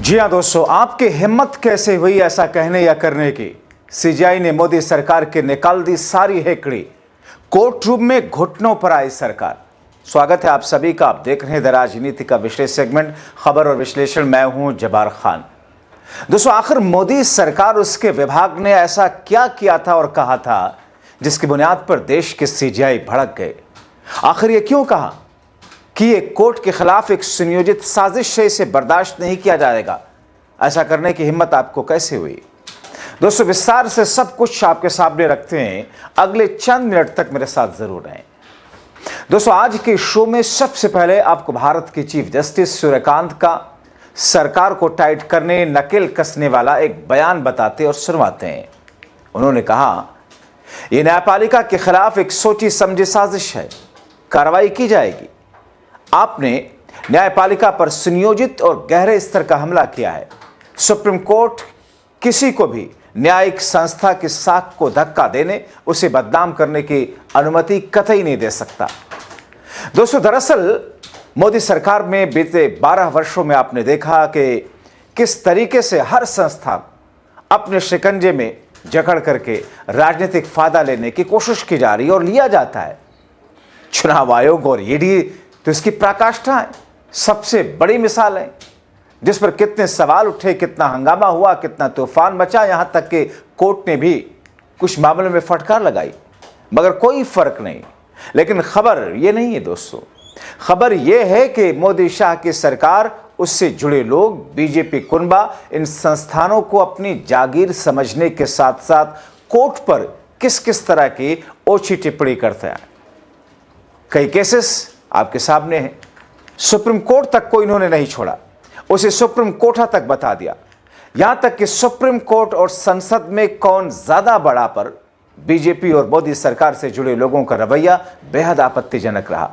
जी हाँ दोस्तों, आपकी हिम्मत कैसे हुई ऐसा कहने या करने की। सीजीआई ने मोदी सरकार के निकाल दी सारी हेकड़ी। कोर्ट रूम में घुटनों पर आई सरकार। स्वागत है आप सभी का। आप देख रहे हैं द राजनीति का विशेष सेगमेंट खबर और विश्लेषण। मैं हूं जब्बार खान। दोस्तों, आखिर मोदी सरकार उसके विभाग ने ऐसा क्या किया था और कहा था जिसकी बुनियाद पर देश के सीजीआई भड़क गए। आखिर ये क्यों कहा कि एक कोर्ट के खिलाफ एक सुनियोजित साजिश है, इसे बर्दाश्त नहीं किया जाएगा। ऐसा करने की हिम्मत आपको कैसे हुई। दोस्तों, विस्तार से सब कुछ आपके सामने रखते हैं। अगले चंद मिनट तक मेरे साथ जरूर रहें। दोस्तों, आज के शो में सबसे पहले आपको भारत के चीफ जस्टिस सूर्यकांत का सरकार को टाइट करने, नकेल कसने वाला एक बयान बताते और सुनवाते हैं। उन्होंने कहा, यह न्यायपालिका के खिलाफ एक सोची समझी साजिश है, कार्रवाई की जाएगी। आपने न्यायपालिका पर सुनियोजित और गहरे स्तर का हमला किया है। सुप्रीम कोर्ट किसी को भी न्यायिक संस्था की साख को धक्का देने, उसे बदनाम करने की अनुमति कतई नहीं दे सकता। दोस्तों, दरअसल मोदी सरकार में बीते 12 वर्षों में आपने देखा कि किस तरीके से हर संस्था अपने शिकंजे में जकड़ करके राजनीतिक फायदा लेने की कोशिश की जा रही है और लिया जाता है। चुनाव आयोग और ईडी तो इसकी पराकाष्ठा है, सबसे बड़ी मिसाल है, जिस पर कितने सवाल उठे, कितना हंगामा हुआ, कितना तूफान मचा। यहां तक कि कोर्ट ने भी कुछ मामलों में फटकार लगाई, मगर कोई फर्क नहीं। लेकिन खबर यह नहीं है दोस्तों, खबर यह है कि मोदी शाह की सरकार, उससे जुड़े लोग, बीजेपी कुनबा, इन संस्थानों को अपनी जागीर समझने के साथ साथ कोर्ट पर किस किस तरह की ओछी टिप्पणी करते हैं। कई केसेस आपके सामने है। सुप्रीम कोर्ट तक को इन्होंने नहीं छोड़ा, उसे सुप्रीम कोर्टा तक बता दिया। यहां तक कि सुप्रीम कोर्ट और संसद में कौन ज्यादा बड़ा पर बीजेपी और मोदी सरकार से जुड़े लोगों का रवैया बेहद आपत्तिजनक रहा।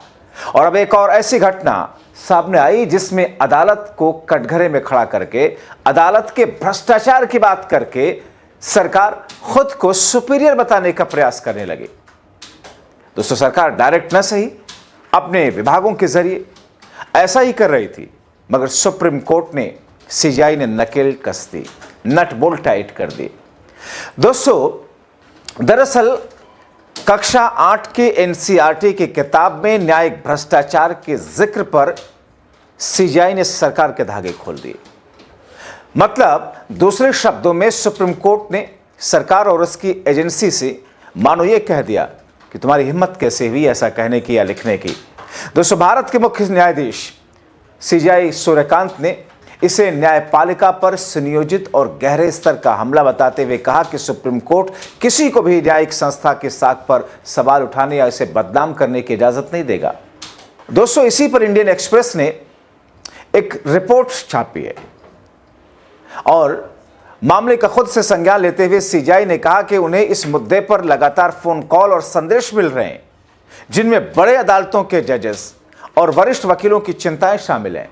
और अब एक और ऐसी घटना सामने आई जिसमें अदालत को कटघरे में खड़ा करके, अदालत के भ्रष्टाचार की बात करके सरकार खुद को सुपीरियर बताने का प्रयास करने लगी। दोस्तों, सरकार डायरेक्ट न सही, अपने विभागों के जरिए ऐसा ही कर रही थी, मगर सुप्रीम कोर्ट ने, सीजीआई ने नकेल कस दी, नट बोल्ट टाइट कर दी। दोस्तों, दरअसल कक्षा 8 के एनसीईआरटी की किताब में न्यायिक भ्रष्टाचार के जिक्र पर सीजीआई ने सरकार के धागे खोल दिए। मतलब दूसरे शब्दों में सुप्रीम कोर्ट ने सरकार और उसकी एजेंसी से मानो यह कह दिया कि तुम्हारी हिम्मत कैसे हुई ऐसा कहने की या लिखने की। दोस्तों, भारत के मुख्य न्यायाधीश सीजीआई सूर्यकांत ने इसे न्यायपालिका पर सुनियोजित और गहरे स्तर का हमला बताते हुए कहा कि सुप्रीम कोर्ट किसी को भी न्यायिक संस्था के साख पर सवाल उठाने या इसे बदनाम करने की इजाजत नहीं देगा। दोस्तों, इसी पर इंडियन एक्सप्रेस ने एक रिपोर्ट छापी है और मामले का खुद से संज्ञान लेते हुए सीजीआई ने कहा कि उन्हें इस मुद्दे पर लगातार फोन कॉल और संदेश मिल रहे हैं, जिनमें बड़े अदालतों के जजेस और वरिष्ठ वकीलों की चिंताएं शामिल हैं।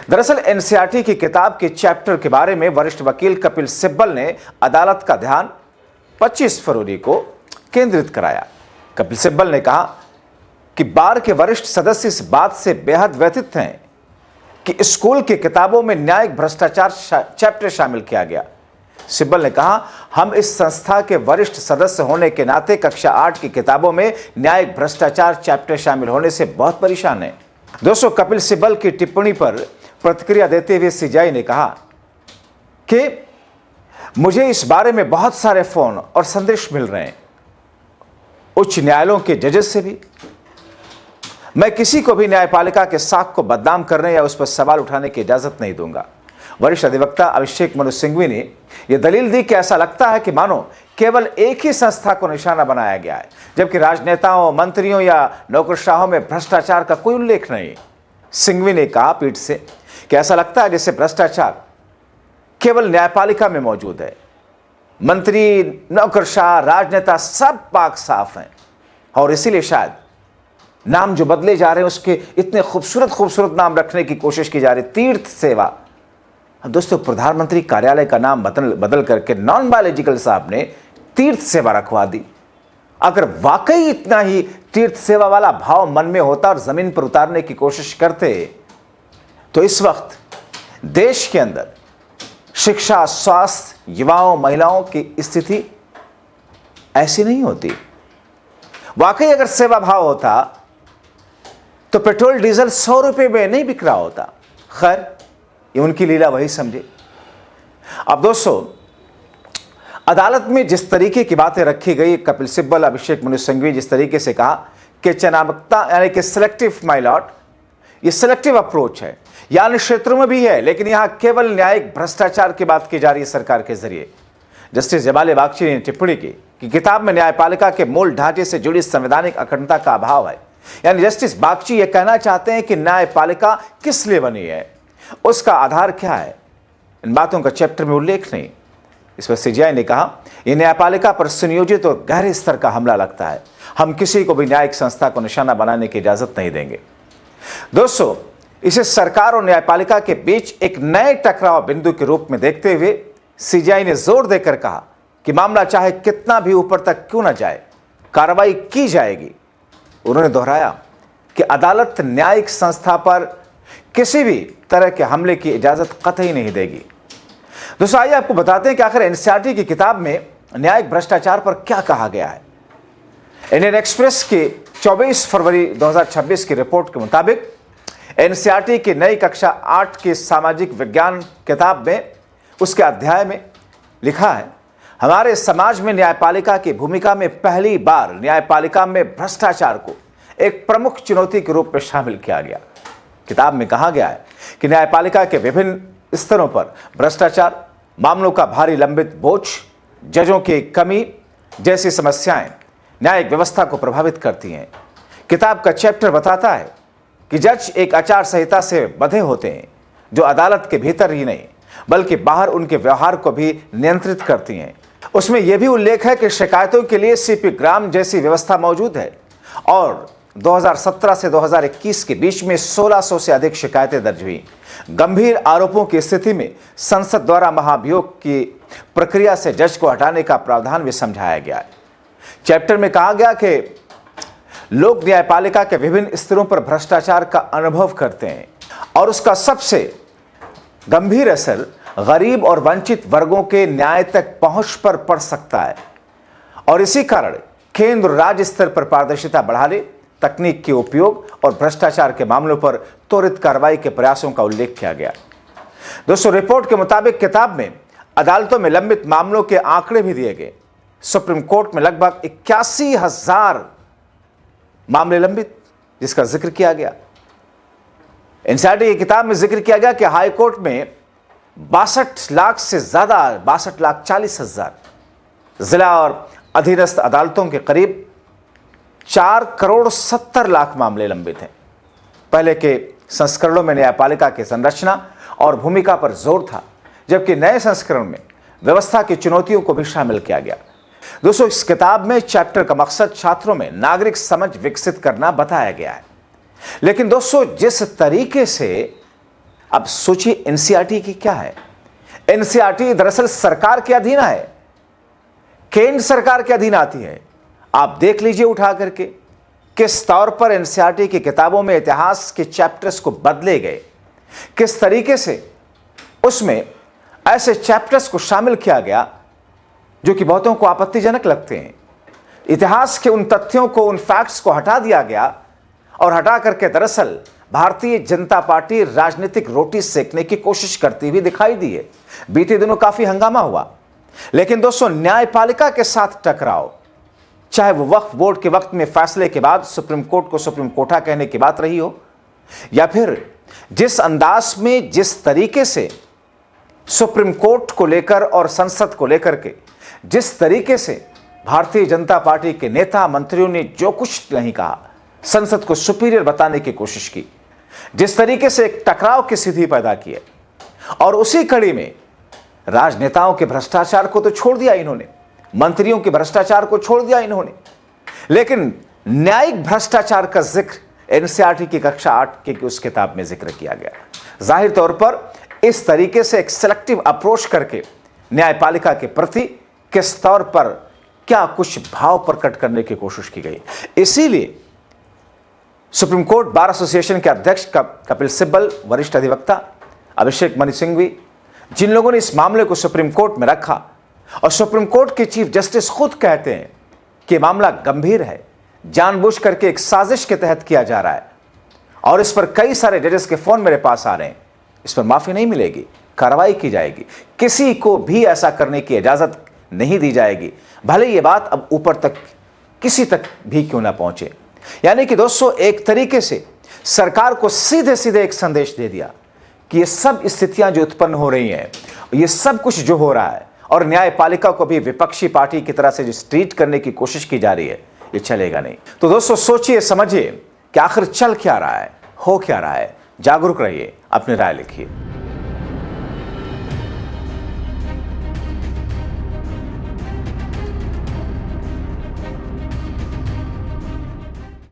दरअसल एनसीईआरटी की किताब के चैप्टर के बारे में वरिष्ठ वकील कपिल सिब्बल ने अदालत का ध्यान 25 फरवरी को केंद्रित कराया। कपिल सिब्बल ने कहा कि बार के वरिष्ठ सदस्य इस बात से बेहद व्यथित हैं कि स्कूल की किताबों में न्यायिक भ्रष्टाचार चैप्टर शामिल किया गया। सिब्बल ने कहा, हम इस संस्था के वरिष्ठ सदस्य होने के नाते कक्षा 8 की किताबों में न्यायिक भ्रष्टाचार चैप्टर शामिल होने से बहुत परेशान हैं। दोस्तों, कपिल सिब्बल की टिप्पणी पर प्रतिक्रिया देते हुए सीजीआई ने कहा कि मुझे इस बारे में बहुत सारे फोन और संदेश मिल रहे हैं, उच्च न्यायालयों के जजेस से भी। मैं किसी को भी न्यायपालिका के साख को बदनाम करने या उस पर सवाल उठाने की इजाजत नहीं दूंगा। वरिष्ठ अधिवक्ता अभिषेक मनु सिंघवी ने यह दलील दी कि ऐसा लगता है कि मानो केवल एक ही संस्था को निशाना बनाया गया है, जबकि राजनेताओं, मंत्रियों या नौकरशाहों में भ्रष्टाचार का कोई उल्लेख नहीं। सिंघवी ने कहा पीठ से कि ऐसा लगता है जैसे भ्रष्टाचार केवल न्यायपालिका में मौजूद है। मंत्री, नौकरशाह, राजनेता सब पाक साफ हैं और इसीलिए शायद नाम जो बदले जा रहे हैं उसके इतने खूबसूरत खूबसूरत नाम रखने की कोशिश की जा रही। तीर्थ सेवा, दोस्तों, प्रधानमंत्री कार्यालय का नाम बदल करके नॉन बायोलॉजिकल साहब ने तीर्थ सेवा रखवा दी। अगर वाकई इतना ही तीर्थ सेवा वाला भाव मन में होता और जमीन पर उतारने की कोशिश करते, तो इस वक्त देश के अंदर शिक्षा, स्वास्थ्य, युवाओं, महिलाओं की स्थिति ऐसी नहीं होती। वाकई अगर सेवा भाव होता तो पेट्रोल डीजल 100 रुपए में नहीं बिक रहा होता। खैर, ये उनकी लीला वही समझे। अब दोस्तों, अदालत में जिस तरीके की बातें रखी गई, कपिल सिब्बल, अभिषेक मनु सिंघवी जिस तरीके से कहा कि चयनात्मकता यानी कि सिलेक्टिव माय लॉर्ड, ये सिलेक्टिव अप्रोच है, यानी क्षेत्रों में भी है, लेकिन यहां केवल न्यायिक भ्रष्टाचार की बात की जा रही है सरकार के जरिए। जस्टिस जमाले बागची ने टिप्पणी की कि किताब में न्यायपालिका के मूल ढांचे से जुड़ी संवैधानिक अखंडता का अभाव है। यानी जस्टिस बागची ये कहना चाहते हैं कि न्यायपालिका किस लिए बनी है, उसका आधार क्या है, इन बातों का चैप्टर में उल्लेख नहीं। इस पर सीजीआई ने कहा, यह न्यायपालिका पर सुनियोजित और गहरे स्तर का हमला लगता है। हम किसी को भी न्यायिक संस्था को निशाना बनाने की इजाजत नहीं देंगे। दोस्तों, इसे सरकार और न्यायपालिका के बीच एक नए टकराव बिंदु के रूप में देखते हुए सीजीआई ने जोर देकर कहा कि मामला चाहे कितना भी ऊपर तक क्यों न जाए, कार्रवाई की जाएगी। उन्होंने दोहराया कि अदालत न्यायिक संस्था पर किसी भी तरह के हमले की इजाजत कतई नहीं देगी। दोस्तों, आइए आपको बताते हैं कि आखिर एनसीईआरटी की किताब में न्यायिक भ्रष्टाचार पर क्या कहा गया है। इंडियन एक्सप्रेस की 24 फरवरी 2026 की रिपोर्ट के मुताबिक एनसीईआरटी की नई कक्षा 8 की सामाजिक विज्ञान किताब में उसके अध्याय में लिखा है, हमारे समाज में न्यायपालिका की भूमिका में पहली बार न्यायपालिका में भ्रष्टाचार को एक प्रमुख चुनौती के रूप में शामिल किया गया। किताब में कहा गया है कि न्यायपालिका के विभिन्न स्तरों पर भ्रष्टाचार, मामलों का भारी लंबित बोझ, जजों की कमी जैसी समस्याएं न्यायिक व्यवस्था को प्रभावित करती हैं। किताब का चैप्टर बताता है कि जज एक आचार संहिता से बंधे होते हैं जो अदालत के भीतर ही नहीं बल्कि बाहर उनके व्यवहार को भी नियंत्रित करती हैं। उसमें यह भी उल्लेख है कि शिकायतों के लिए सीपी ग्राम जैसी व्यवस्था मौजूद है और 2017 से 2021 के बीच में 1600 से अधिक शिकायतें दर्ज हुई। गंभीर आरोपों की स्थिति में संसद द्वारा महाभियोग की प्रक्रिया से जज को हटाने का प्रावधान भी समझाया गया है। चैप्टर में कहा गया कि लोग न्यायपालिका के विभिन्न स्तरों पर भ्रष्टाचार का अनुभव करते हैं और उसका सबसे गंभीर असर गरीब और वंचित वर्गों के न्याय तक पहुंच पर पड़ सकता है और इसी कारण केंद्र और राज्य स्तर पर पारदर्शिता बढ़ाने, तकनीक के उपयोग और भ्रष्टाचार के मामलों पर त्वरित कार्रवाई के प्रयासों का उल्लेख किया गया। दोस्तों, रिपोर्ट के मुताबिक किताब में अदालतों में लंबित मामलों के आंकड़े भी दिए गए। सुप्रीम कोर्ट में लगभग 81,000 मामले लंबित, जिसका जिक्र किया गया। एनसीईआरटी की किताब में जिक्र किया गया कि हाई कोर्ट में 62 लाख से ज्यादा, 62,40,000, जिला और अधीनस्थ अदालतों के करीब 4,70,00,000 मामले लंबित हैं। पहले के संस्करणों में न्यायपालिका की संरचना और भूमिका पर जोर था, जबकि नए संस्करण में व्यवस्था की चुनौतियों को भी शामिल किया गया। दोस्तों, इस किताब में चैप्टर का मकसद छात्रों में नागरिक समझ विकसित करना बताया गया है। लेकिन दोस्तों, जिस तरीके से, अब सोचिए एनसीईआरटी की क्या है। एनसीईआरटी दरअसल सरकार के अधीन है, केंद्र सरकार के अधीन आती है। आप देख लीजिए उठा करके किस तौर पर एनसीईआरटी की किताबों में इतिहास के चैप्टर्स को बदले गए, किस तरीके से उसमें ऐसे चैप्टर्स को शामिल किया गया जो कि बहुतों को आपत्तिजनक लगते हैं। इतिहास के उन तथ्यों को, उन फैक्ट्स को हटा दिया गया और हटा करके दरअसल भारतीय जनता पार्टी राजनीतिक रोटी सेकने की कोशिश करती हुई दिखाई दी है। बीते दिनों काफी हंगामा हुआ, लेकिन दोस्तों, न्यायपालिका के साथ टकराव, चाहे वो वक्फ बोर्ड के वक्त में फैसले के बाद सुप्रीम कोर्ट को सुप्रीम कोठा कहने की बात रही हो, या फिर जिस अंदाज में, जिस तरीके से सुप्रीम कोर्ट को लेकर और संसद को लेकर के जिस तरीके से भारतीय जनता पार्टी के नेता मंत्रियों ने जो कुछ नहीं कहा, संसद को सुपीरियर बताने की कोशिश की, जिस तरीके से एक टकराव की स्थिति पैदा की है, और उसी कड़ी में राजनेताओं के भ्रष्टाचार को तो छोड़ दिया इन्होंने, मंत्रियों के भ्रष्टाचार को छोड़ दिया इन्होंने, लेकिन न्यायिक भ्रष्टाचार का जिक्र एनसीईआरटी की कक्षा 8 की उस किताब में जिक्र किया गया। जाहिर तौर पर इस तरीके से एक सिलेक्टिव अप्रोच करके न्यायपालिका के प्रति किस तौर पर क्या कुछ भाव प्रकट करने की कोशिश की गई। इसीलिए सुप्रीम कोर्ट बार एसोसिएशन के अध्यक्ष कपिल सिब्बल, वरिष्ठ अधिवक्ता अभिषेक मनु सिंघवी, जिन लोगों ने इस मामले को सुप्रीम कोर्ट में रखा और सुप्रीम कोर्ट के चीफ जस्टिस खुद कहते हैं कि मामला गंभीर है, जानबूझ करके एक साजिश के तहत किया जा रहा है और इस पर कई सारे जजेस के फोन मेरे पास आ रहे हैं, इस पर माफी नहीं मिलेगी, कार्रवाई की जाएगी, किसी को भी ऐसा करने की इजाजत नहीं दी जाएगी, भले ये बात अब ऊपर तक किसी तक भी क्यों ना पहुंचे। यानी कि दोस्तों, एक तरीके से सरकार को सीधे सीधे एक संदेश दे दिया कि ये सब स्थितियां जो उत्पन्न हो रही हैं, ये सब कुछ जो हो रहा है और न्यायपालिका को भी विपक्षी पार्टी की तरह से जो ट्रीट करने की कोशिश की जा रही है, ये चलेगा नहीं। तो दोस्तों, सोचिए समझिए कि आखिर चल क्या रहा है, हो क्या रहा है। जागरूक रहिए, अपनी राय लिखिए।